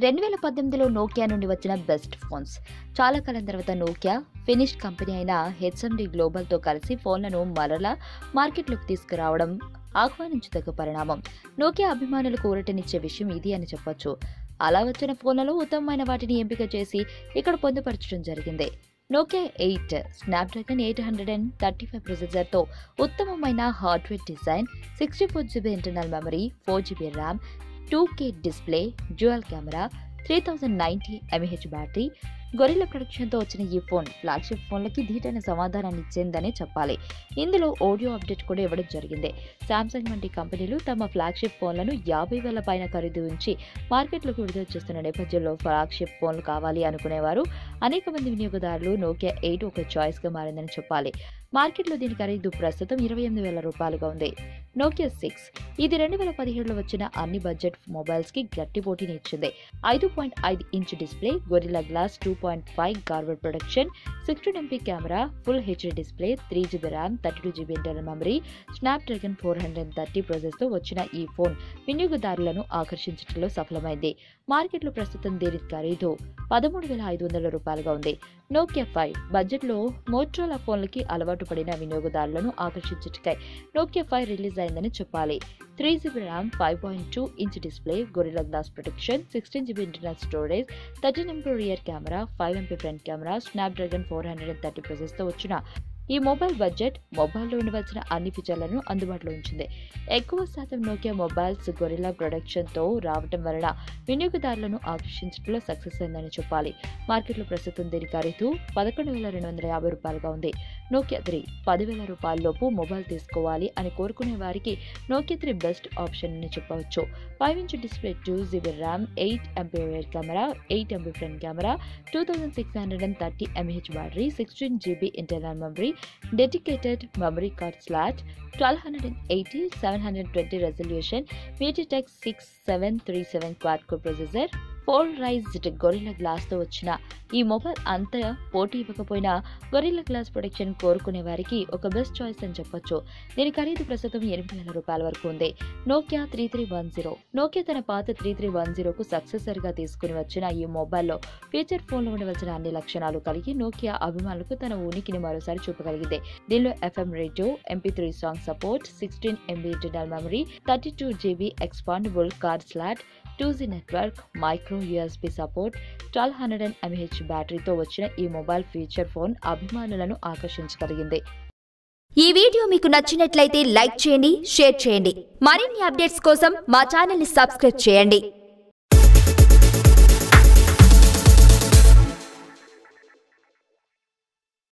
2018లో Nokia నుండి వచ్చిన best phones. చాలా కాలం తర్వాత నోకియా ఫినిష్ కంపెనీ అయిన హెచ్ఎండి గ్లోబల్తో కలిసి ఫోన్లను మరలా మార్కెట్లోకి తీసుకురావడం ఆహ్వానించదగ్గ పరిణామం. నోకియా అభిమానులకు ఊరటనిచ్చే విషయం ఇది అని చెప్పొచ్చు. అలా వచ్చిన ఫోన్లలో ఉత్తమమైన వాటిని ఎంపిక చేసి ఇక్కడ పొందుపరచడం జరిగింది. నోకియా 8 స్నాప్డ్రాగన్ 835 ప్రాసెసర్తో ఉత్తమమైన hardware design, 64GB internal memory, 4GB RAM, 2K display, dual camera, 3090 mAh battery, Gorilla ప్రొడక్షన్తో వచ్చిన ఈ ఫోన్ ఫ్లాగ్షిప్ ఫోన్లకి ధీటైన సమాధానాన్ని ఇచ్చిందనే చెప్పాలి. ఇందులో ఆడియో అప్డేట్ కూడా ఇవ్వడం జరిగింది. శాంసంగ్ వంటి కంపెనీలు తమ ఫ్లాగ్షిప్ ఫోన్లను 50,000 పైన ఖరీదు ఉంచి మార్కెట్లోకి విడుదల చేస్తున్న నేపథ్యంలో ఫ్లాగ్షిప్ ఫోన్లు కావాలి అనుకునేవారు అనేక మంది వినియోగదారులు నోకియా 8 ఒక చాయిస్గా మారిందని చెప్పాలి. మార్కెట్లో దీని ఖరీదు ప్రస్తుతం 28,000 రూపాయలుగా ఉంది. నోకియా 6 ఇది 2017లో వచ్చిన అన్ని బడ్జెట్ మొబైల్స్కి గట్టి పోటీని ఇచ్చింది. 5.5 ఇంచ్ డిస్ప్లే, గొరిల్లా గ్లాస్ 2.5 గార్వర్ production, 16MP camera, full HD display, 3GB RAM, 32GB internal memory, Snapdragon 430 ప్రాసెసర్తో వచ్చిన ఈ ఫోన్ వినియోగదారులను ఆకర్షించడంలో సఫలమైంది. మార్కెట్లో ప్రస్తుతం దీని ఖరీదు 13,500 రూపాయలుగా ఉంది. నోకియా 5 బడ్జెట్లో మోటరోలా ఫోన్లకి అలవాటు పడిన వినియోగదారులను ఆకర్షించటకై నోకియా 5 రిలీజ్ అయిందని చెప్పాలి. 3GB RAM, 5.2 inch display, Gorilla glass protection, 16GB internal storage, 13MP rear camera, 5MP front camera, Snapdragon 430 ప్రాసెసర్తో వచ్చిన ఈ మొబైల్ బడ్జెట్ మొబైల్లో ఉండవలసిన అన్ని ఫీచర్లను అందుబాటులో ఉంచింది. ఎక్కువ శాతం నోకియా మొబైల్స్ గొరిల్లా ప్రొడక్షన్తో రావటం వలన వినియోగదారులను ఆకర్షించడంలో సక్సెస్ అయిందని చెప్పాలి. మార్కెట్లో ప్రస్తుతం దీని ఖరీదు 11,250 రూపాయలుగా ఉంది. నోకియా 3 10,000 రూపాయలలోపు మొబైల్ తీసుకోవాలి అని కోరుకునే వారికి నోకియా 3 బెస్ట్ ఆప్షన్ అని చెప్పవచ్చు. 5 inch display, 2GB RAM, 8MP rear camera, 8MP front camera, 2630 mAh battery, 16GB internal memory, dedicated memory card slot, 1280 720 resolution, MediaTek 6737 quad core processor, polarised Gorilla గ్లాస్తో వచ్చిన ఈ mobile అంత పోటీ ఇవ్వకపోయినా గొరిల్లా గ్లాస్ ప్రొటెక్షన్ కోరుకునే వారికి ఒక బెస్ట్ చాయిస్ అని చెప్పొచ్చు. దీని ఖరీదు ప్రస్తుతం 8,000 రూపాయల వరకు ఉంది. నోకియా 3310 నోకియా తన పాత 3310కు సక్సెసర్గా తీసుకుని వచ్చిన ఈ మొబైల్లో ఫీచర్ ఫోన్లో ఉండవలసిన అన్ని లక్షణాలు కలిగి నోకియా అభిమానులకు తన ఉనికిని మరోసారి చూపగలిగింది. దీనిలో FM radio, MP3 song support, 16MB internal memory, 32GB expandable card slot, 2G network, micro USB support, 1200 mAh బ్యాటరీతో వచ్చిన ఈ మొబైల్ ఫీచర్ ఫోన్ అభిమానులను ఆకర్షించగలిగింది. ఈ వీడియో మీకు నచ్చినట్లయితే లైక్ చేయండి, షేర్ చేయండి. మరిన్ని అప్డేట్స్ కోసం మా ఛానల్ ని సబ్స్క్రైబ్ చేయండి.